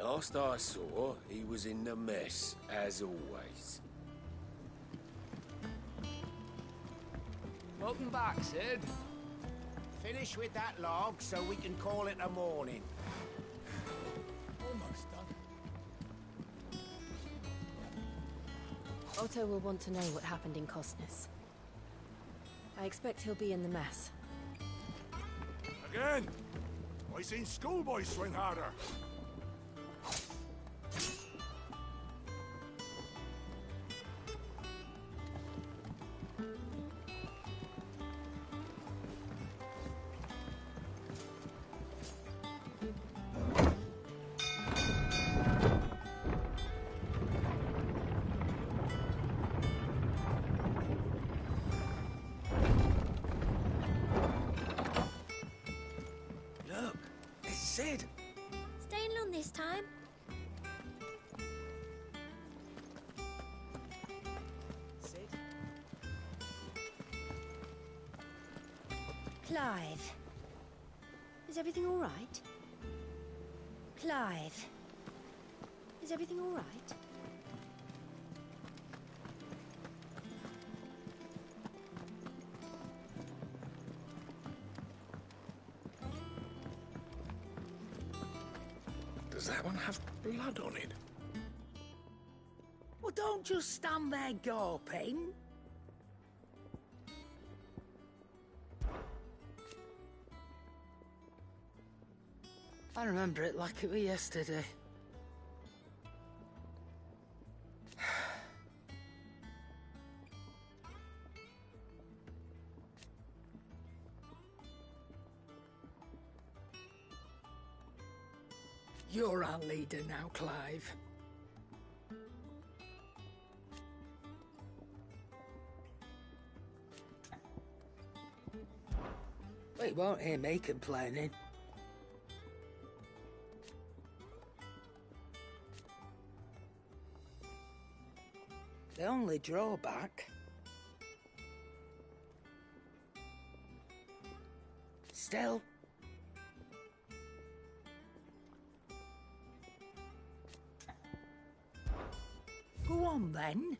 Last I saw, he was in the mess, as always. Welcome back, Sid. Finish with that log so we can call it a morning. Almost done. Otto will want to know what happened in Costness. I expect he'll be in the mess. Again! I seen schoolboys swing harder. Look, it's Sid. Staying long this time? Sid? Clive. Is everything all right? Clive. Is everything all right? Does that one have blood on it? Well, don't just stand there gawping. I remember it like it was yesterday. You're our leader now, Clive. Well, you won't hear me complaining. The only drawback... Still... Go on, then.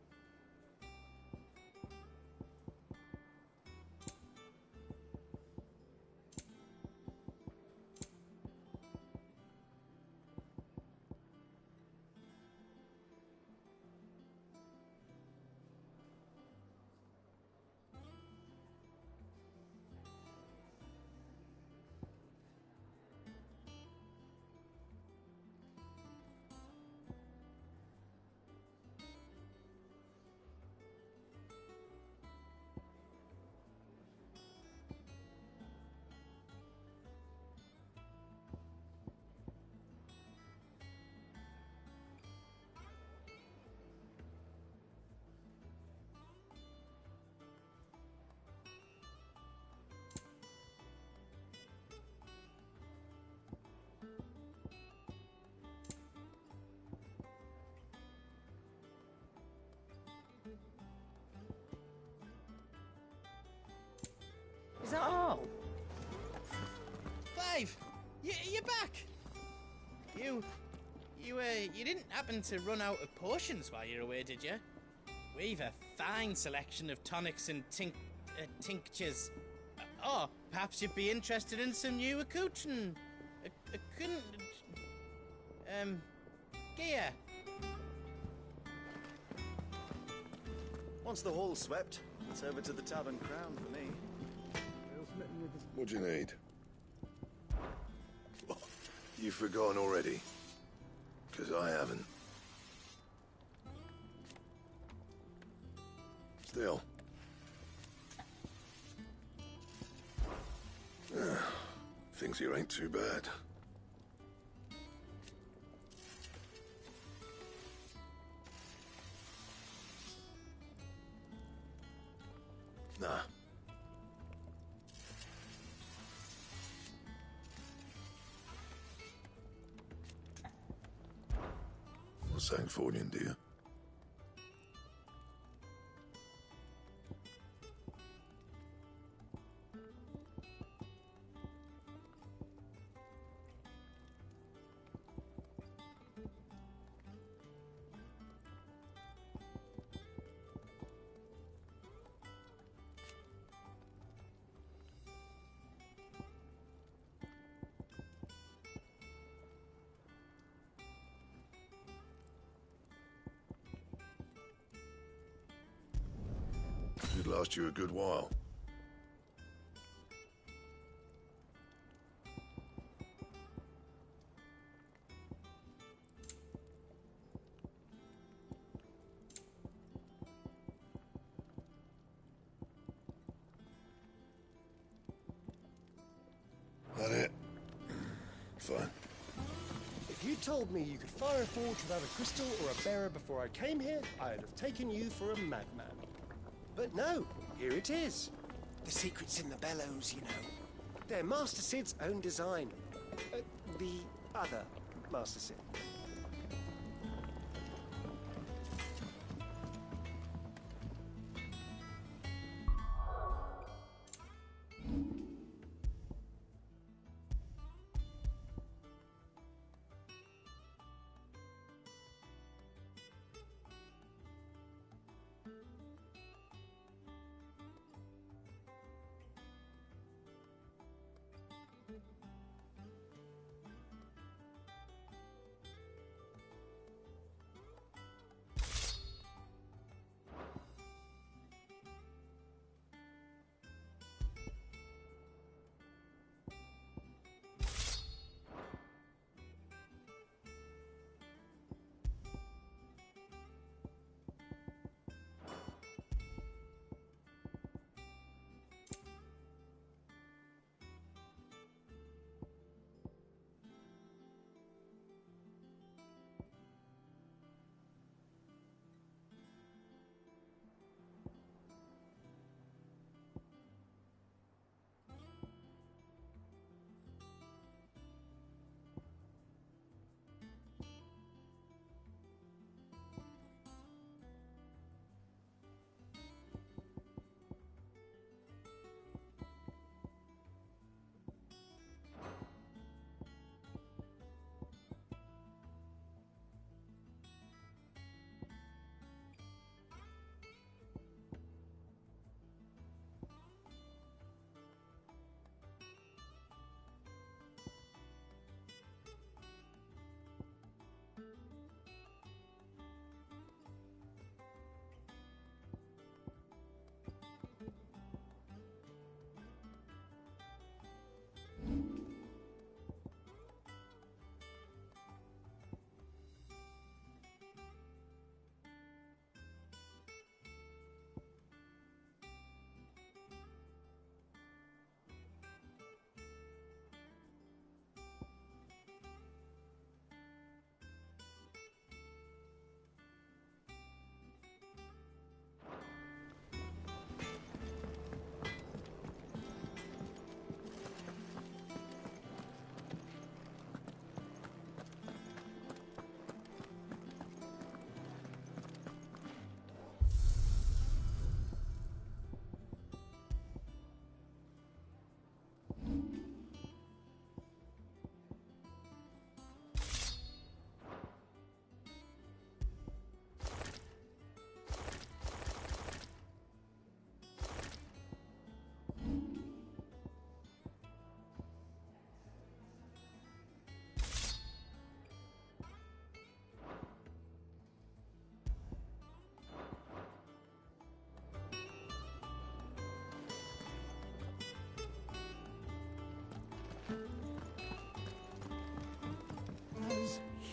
Is that all? Clive, you're back. You didn't happen to run out of potions while you're away, did you? We've a fine selection of tonics and tinctures. Oh, perhaps you'd be interested in some new accoutrement. Gear. Once the hall's swept, it's over to the Tavern Crown for me. What do you need? You've forgotten already? Because I haven't. Still. Things here ain't too bad. Nah. What's that for you, dear? Should last you a good while. That it? Fine. If you told me you could fire a forge without a crystal or a bearer before I came here, I'd have taken you for a madman. But no, here it is. The secret's in the bellows, you know. They're Master Sid's own design. The other Master Sid.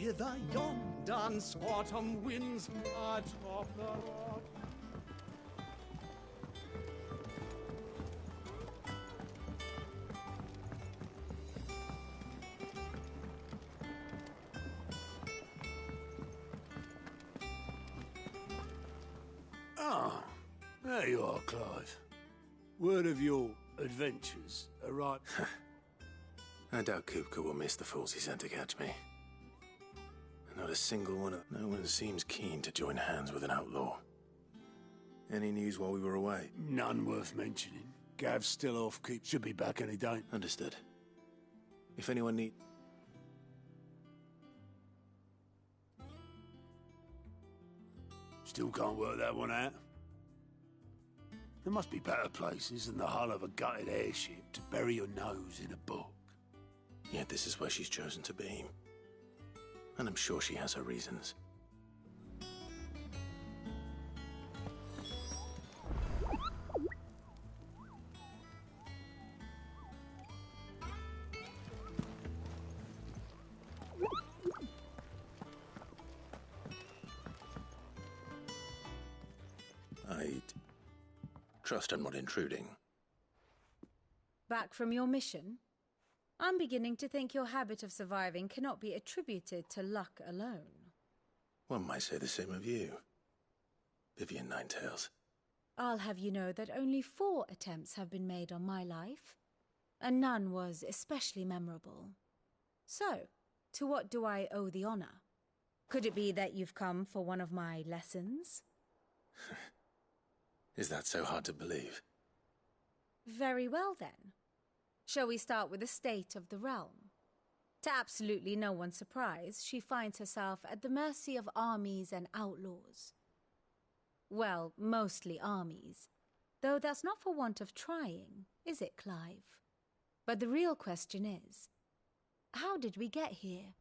Hither yon dance autumn winds atop the rock. Ah, there you are, Clive. Word of your adventures arrived. I doubt Kupka will miss the fools he sent to catch me. Not a single one of... No one seems keen to join hands with an outlaw. Any news while we were away? None worth mentioning. Gav's still off keep. Should be back any day. Understood. If anyone need... Still can't work that one out. There must be better places than the hull of a gutted airship to bury your nose in a book. Yet this is where she's chosen to be. And I'm sure she has her reasons. trust I'm not intruding. Back from your mission? I'm beginning to think your habit of surviving cannot be attributed to luck alone. One might say the same of you, Vivian Ninetails. I'll have you know that only 4 attempts have been made on my life, and none was especially memorable. So, to what do I owe the honor? Could it be that you've come for one of my lessons? Is that so hard to believe? Very well, then. Shall we start with the state of the realm? To absolutely no one's surprise, she finds herself at the mercy of armies and outlaws. Well, mostly armies. Though that's not for want of trying, is it, Clive? But the real question is, how did we get here?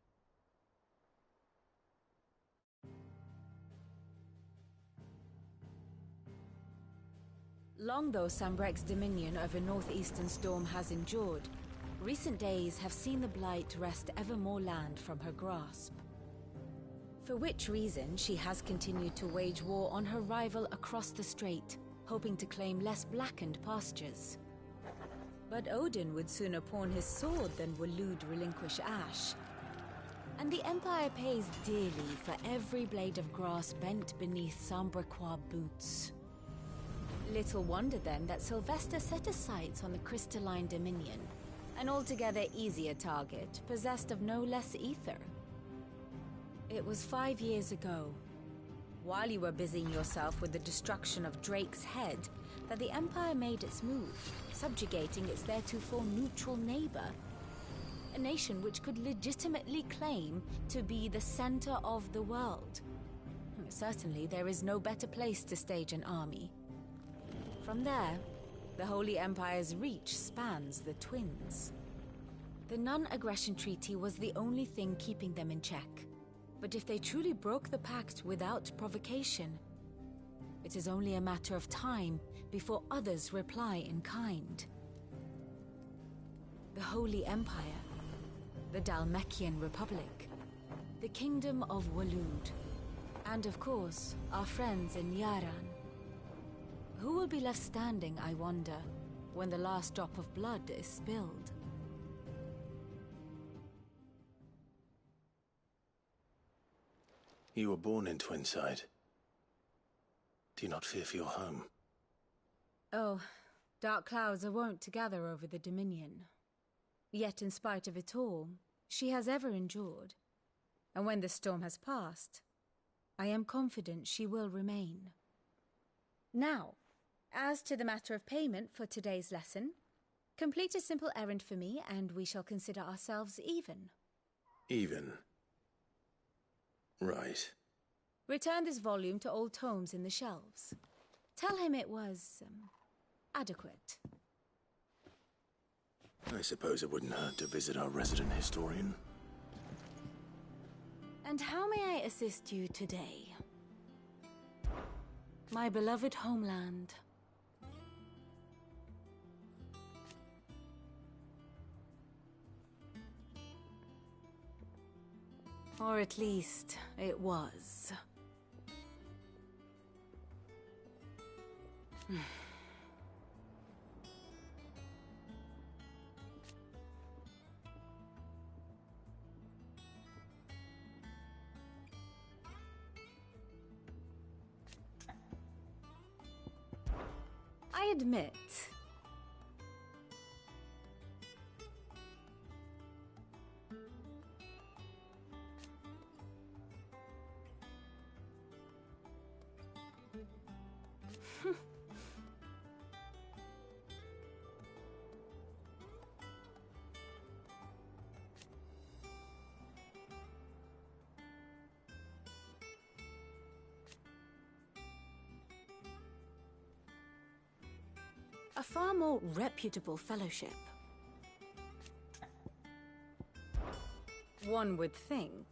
Long though Sambrek's dominion over northeastern Storm has endured, recent days have seen the Blight wrest ever more land from her grasp. For which reason she has continued to wage war on her rival across the strait, hoping to claim less blackened pastures. But Odin would sooner pawn his sword than Waloed relinquish Ash. And the Empire pays dearly for every blade of grass bent beneath Sambrequois boots. Little wonder then that Sylvester set his sights on the crystalline dominion, an altogether easier target, possessed of no less ether. It was 5 years ago, while you were busying yourself with the destruction of Drake's head, that the Empire made its move, subjugating its theretofore neutral neighbor. A nation which could legitimately claim to be the center of the world. Certainly, there is no better place to stage an army. From there, the Holy Empire's reach spans the Twins. The non-aggression treaty was the only thing keeping them in check. But if they truly broke the pact without provocation, it is only a matter of time before others reply in kind. The Holy Empire, the Dhalmekian Republic, the Kingdom of Waloed, and of course, our friends in Yaran. Who will be left standing, I wonder, when the last drop of blood is spilled? You were born in Twinside. Do you not fear for your home? Oh, dark clouds are wont to gather over the Dominion. Yet in spite of it all, she has ever endured. And when the storm has passed, I am confident she will remain. Now, as to the matter of payment for today's lesson, complete a simple errand for me and we shall consider ourselves even. Even? Right. Return this volume to old tomes in the shelves. Tell him it was, adequate. I suppose it wouldn't hurt to visit our resident historian. And how may I assist you today? My beloved homeland. Or at least, it was. I admit, a far more reputable fellowship. One would think.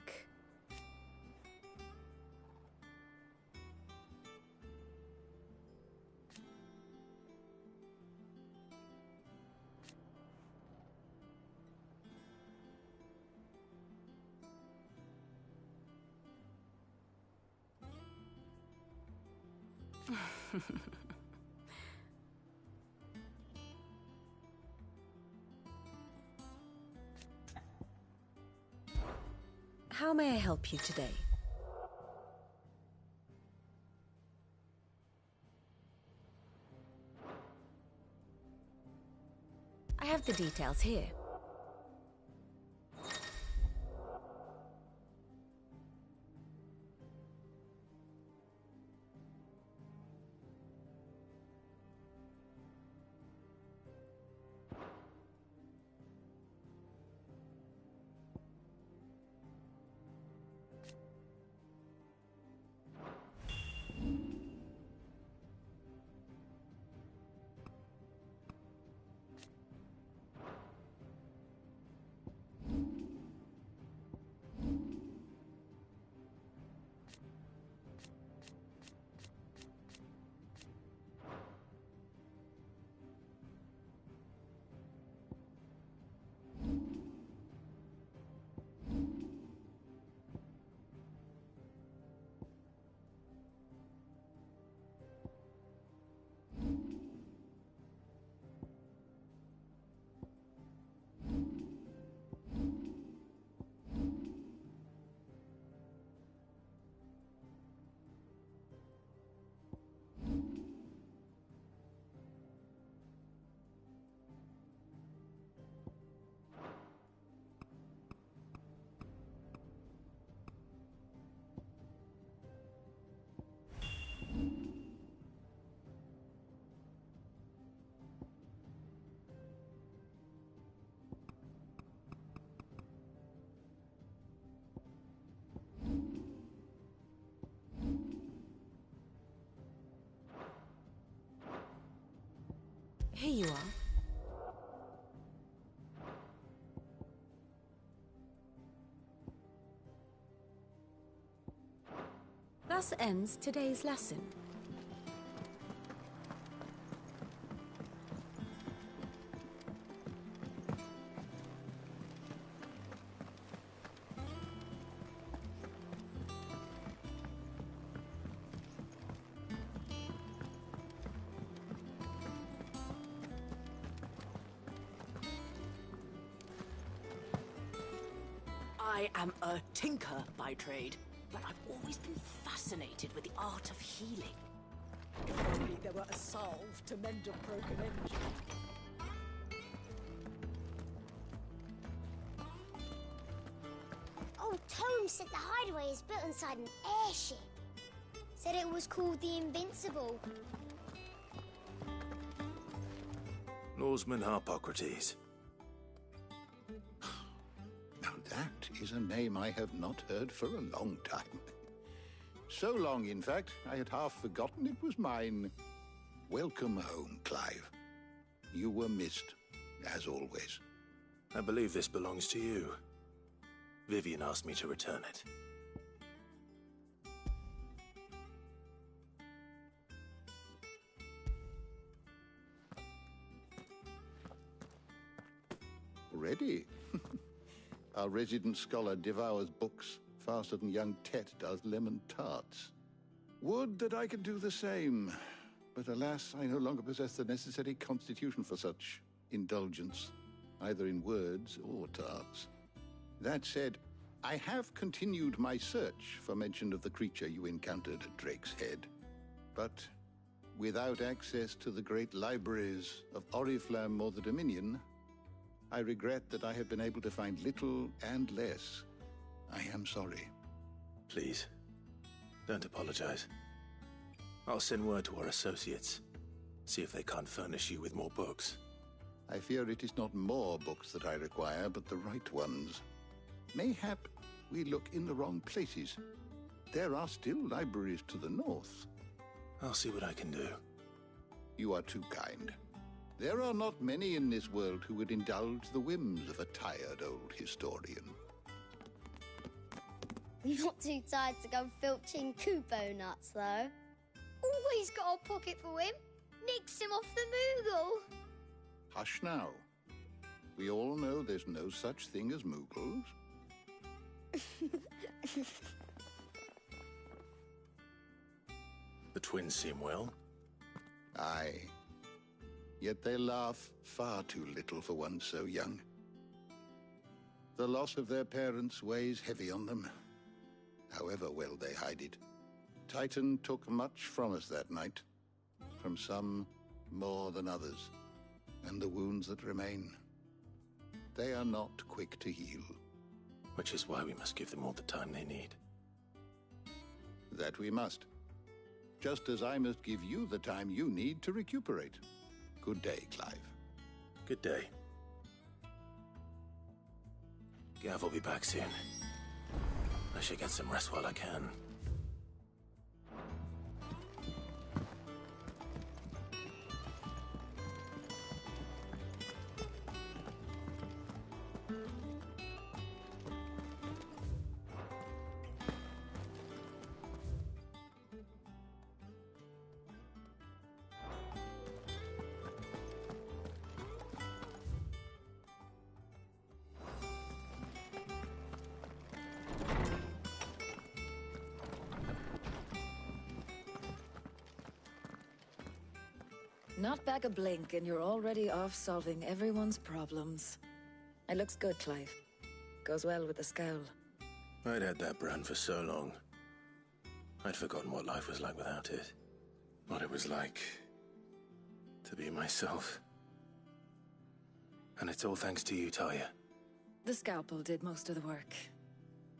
How may I help you today? I have the details here. Here you are. Thus ends today's lesson. I am a tinker by trade, but I've always been fascinated with the art of healing. If only there were a salve to mend a broken engine. Oh, Tome said the hideaway is built inside an airship. Said it was called the Invincible. Norseman Harpocrates. Now that is a name I have not heard for a long time. So long, in fact, I had half forgotten it was mine. Welcome home, Clive. You were missed, as always. I believe this belongs to you. Vivian asked me to return it. Already? Our resident scholar devours books faster than young Tet does lemon tarts. Would that I could do the same, but alas, I no longer possess the necessary constitution for such indulgence, either in words or tarts. That said, I have continued my search for mention of the creature you encountered at Drake's Head, but without access to the great libraries of Oriflamme or the Dominion, I regret that I have been able to find little and less. I am sorry. Please, don't apologize. I'll send word to our associates. See if they can't furnish you with more books. I fear it is not more books that I require, but the right ones. Mayhap we look in the wrong places. There are still libraries to the north. I'll see what I can do. You are too kind. There are not many in this world who would indulge the whims of a tired old historian. Not too tired to go filching Kupo nuts, though. Always got a pocket for him. Nicks him off the Moogle. Hush now. We all know there's no such thing as Moogles. The twins seem well. Aye. Yet they laugh far too little for one so young. The loss of their parents weighs heavy on them, however well they hide it. Titan took much from us that night, from some more than others, and the wounds that remain, they are not quick to heal. Which is why we must give them all the time they need. That we must. Just as I must give you the time you need to recuperate. Good day, Clive. Good day. Gav will be back soon. I should get some rest while I can. Not back a blink and you're already off solving everyone's problems. It looks good, Clive. Goes well with the scowl. I'd had that brand for so long. I'd forgotten what life was like without it. What it was like to be myself. And it's all thanks to you, Talia. The scalpel did most of the work.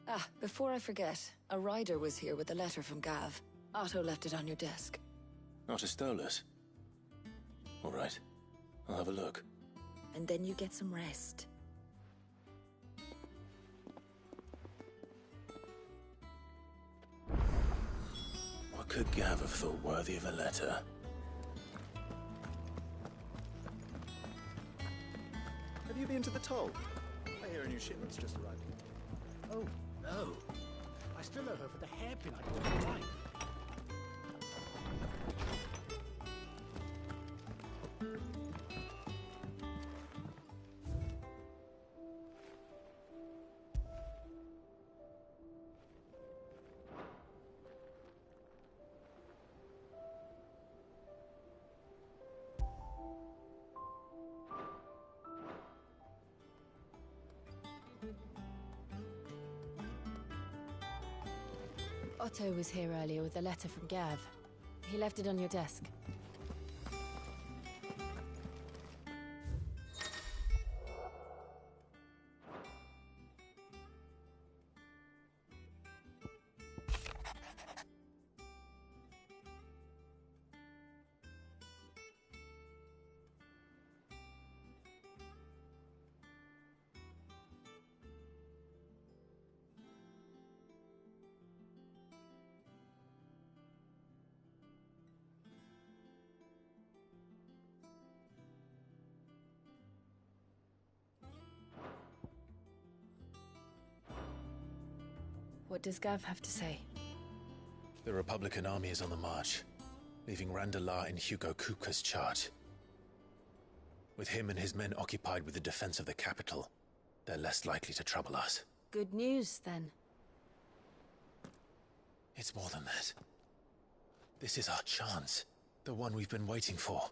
Ah, before I forget, a rider was here with a letter from Gav. Otto left it on your desk. Not a Stolas. All right. I'll have a look. And then you get some rest. What could Gav have thought worthy of a letter? Have you been to the toll? I hear a new shipment's just arrived. Oh, no. I still owe her for the hairpin I bought my wife. Otto was here earlier with a letter from Gav. He left it on your desk. What does Gav have to say? The Republican army is on the march, leaving Randalar in Hugo Kupka's charge. With him and his men occupied with the defense of the capital, they're less likely to trouble us. Good news, then. It's more than that. This is our chance. The one we've been waiting for.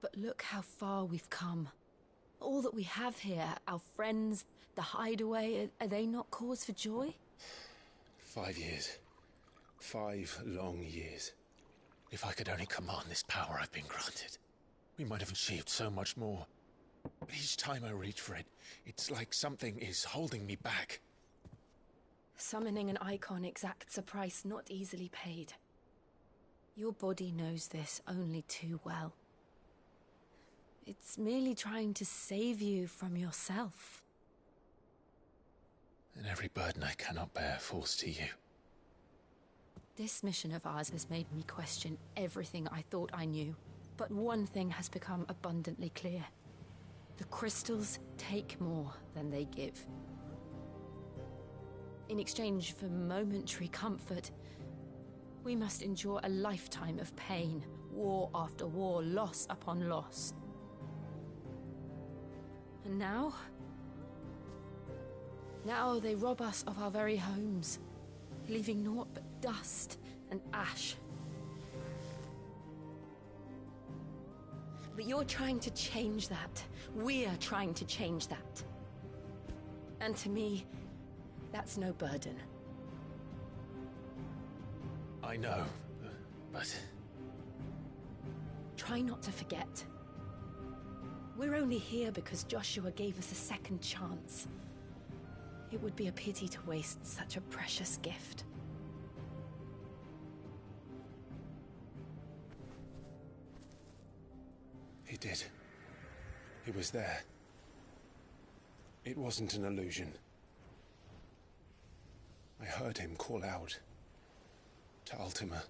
But look how far we've come. All that we have here, our friends, the hideaway, are they not cause for joy? 5 years. 5 long years. If I could only command this power I've been granted, we might have achieved so much more. But each time I reach for it, it's like something is holding me back. Summoning an icon exacts a price not easily paid. Your body knows this only too well. It's merely trying to save you from yourself. And every burden I cannot bear falls to you. This mission of ours has made me question everything I thought I knew. But one thing has become abundantly clear. The crystals take more than they give. In exchange for momentary comfort, we must endure a lifetime of pain, war after war, loss upon loss. And now they rob us of our very homes, leaving naught but dust and ash. But you're trying to change that. We're trying to change that. And to me, that's no burden. I know, but... Try not to forget. We're only here because Joshua gave us a second chance. It would be a pity to waste such a precious gift. He did. He was there. It wasn't an illusion. I heard him call out to Ultima.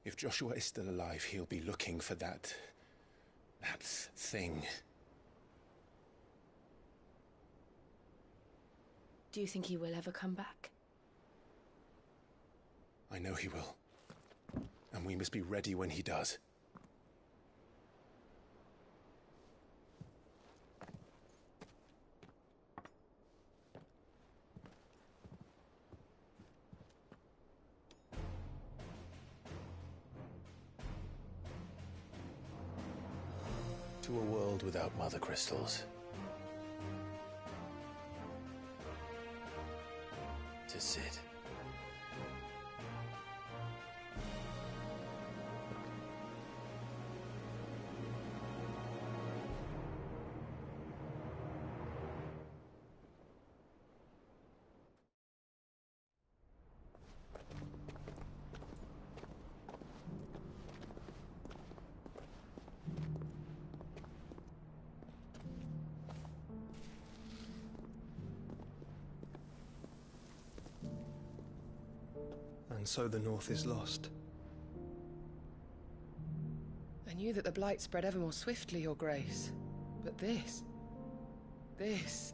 If Joshua is still alive, he'll be looking for that thing. Do you think he will ever come back? I know he will. And we must be ready when he does. To a world without mother crystals. To Sid. And so the North is lost. I knew that the Blight spread ever more swiftly, Your Grace. But this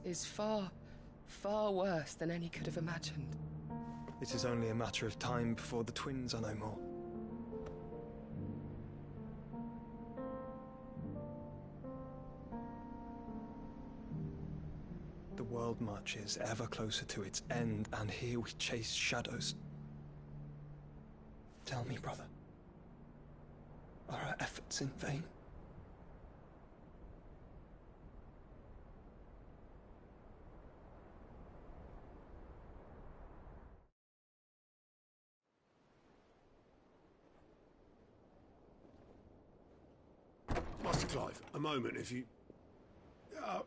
is far, far worse than any could have imagined. It is only a matter of time before the twins are no more. The world marches ever closer to its end, and here we chase shadows. Tell me, brother, are our efforts in vain? Master Clive, a moment, if you...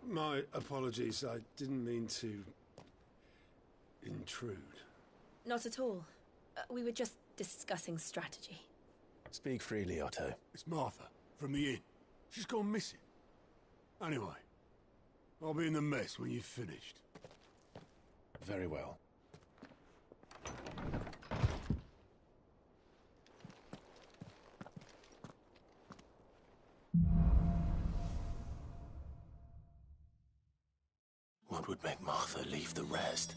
my apologies, I didn't mean to... intrude. Not at all. We were just discussing strategy. Speak freely, Otto. It's Martha, from the inn. She's gone missing. Anyway, I'll be in the mess when you've finished. Very well. What would make Martha leave the rest?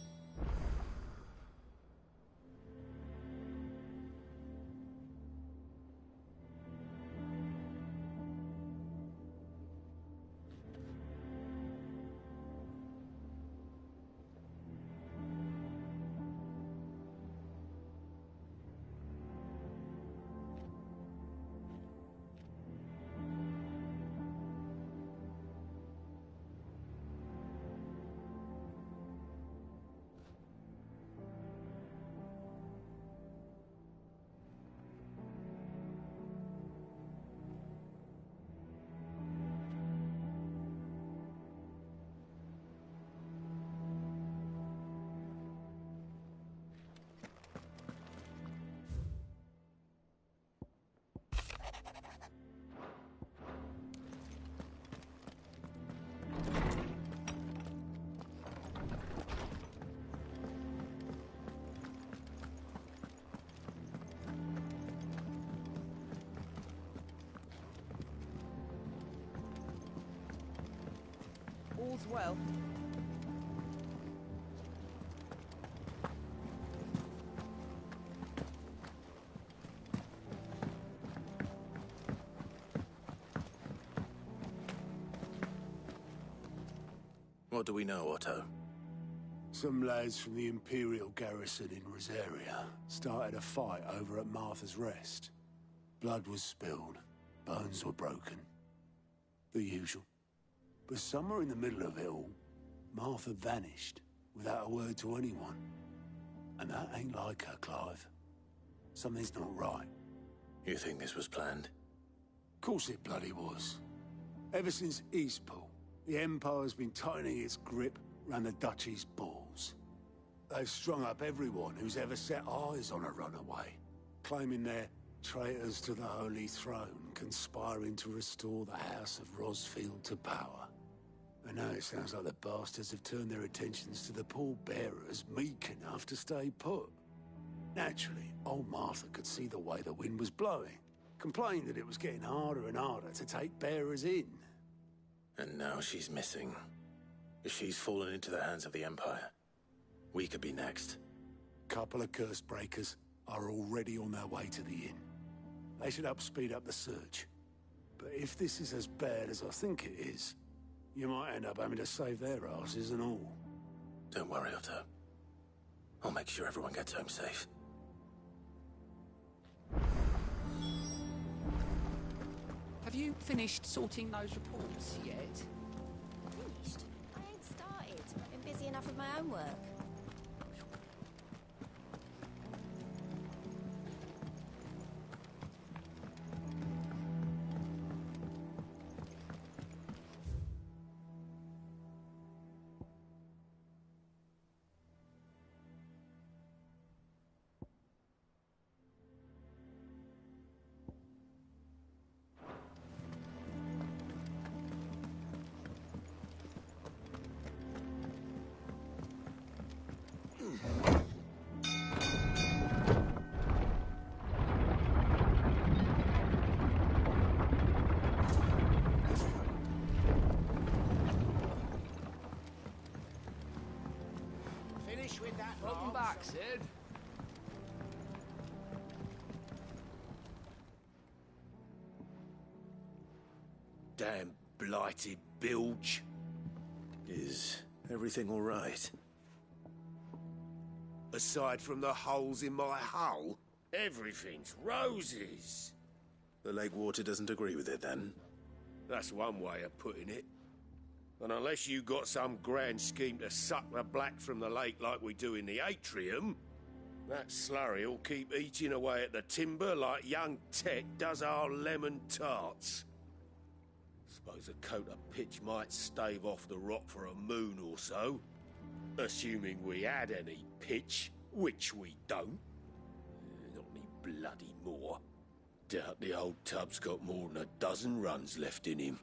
All's well. What do we know, Otto? Some lads from the Imperial garrison in Rosaria started a fight over at Martha's Rest. Blood was spilled, bones were broken. The usual. But somewhere in the middle of it all, Martha vanished without a word to anyone. And that ain't like her, Clive. Something's not right. You think this was planned? Course it bloody was. Ever since Eastpool, the Empire's been tightening its grip round the Duchy's balls. They've strung up everyone who's ever set eyes on a runaway, claiming they're traitors to the Holy Throne, conspiring to restore the House of Rosfield to power. And now it sounds like the bastards have turned their attentions to the pallbearers meek enough to stay put. Naturally, old Martha could see the way the wind was blowing, complained that it was getting harder and harder to take bearers in. And now she's missing. If she's fallen into the hands of the Empire, we could be next. Couple of curse breakers are already on their way to the inn. They should help speed up the search. But if this is as bad as I think it is, you might end up having to save their asses and all. Don't worry, Otto. I'll make sure everyone gets home safe. Have you finished sorting those reports yet? Finished? I ain't started. I've been busy enough with my own work. Finish with that Welcome log. back, Sid. Damn blighted bilge. Is everything all right? Aside from the holes in my hull, everything's roses. The lake water doesn't agree with it, then? That's one way of putting it. And unless you got some grand scheme to suck the black from the lake like we do in the atrium, that slurry will keep eating away at the timber like young Tet does our lemon tarts. Suppose a coat of pitch might stave off the rot for a moon or so. Assuming we had any pitch, which we don't. Not any bloody more. Doubt the old tub's got more than a dozen runs left in him.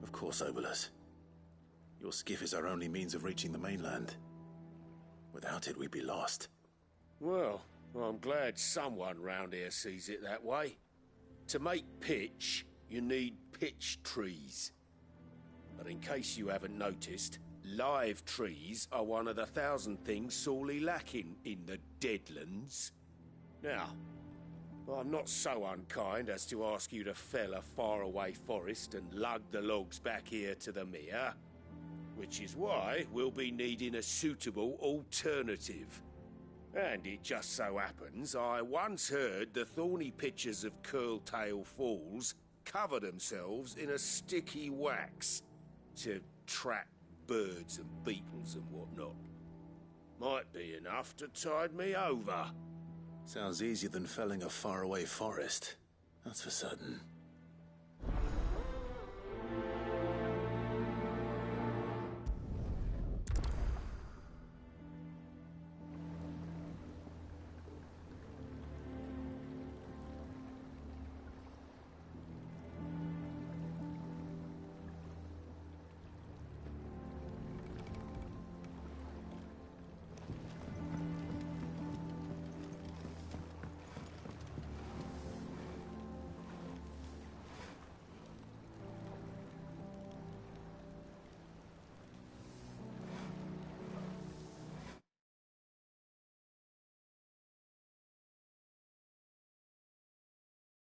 Of course, Obolus. Your skiff is our only means of reaching the mainland. Without it, we'd be lost. Well, I'm glad someone round here sees it that way. To make pitch, you need pitch trees. But in case you haven't noticed, live trees are one of the 1,000 things sorely lacking in the Deadlands. Now, I'm not so unkind as to ask you to fell a faraway forest and lug the logs back here to the mere, which is why we'll be needing a suitable alternative. And it just so happens I once heard the thorny pitchers of Curltail Falls cover themselves in a sticky wax to trap birds and beetles and whatnot. Might be enough to tide me over. Sounds easier than felling a faraway forest. That's for certain.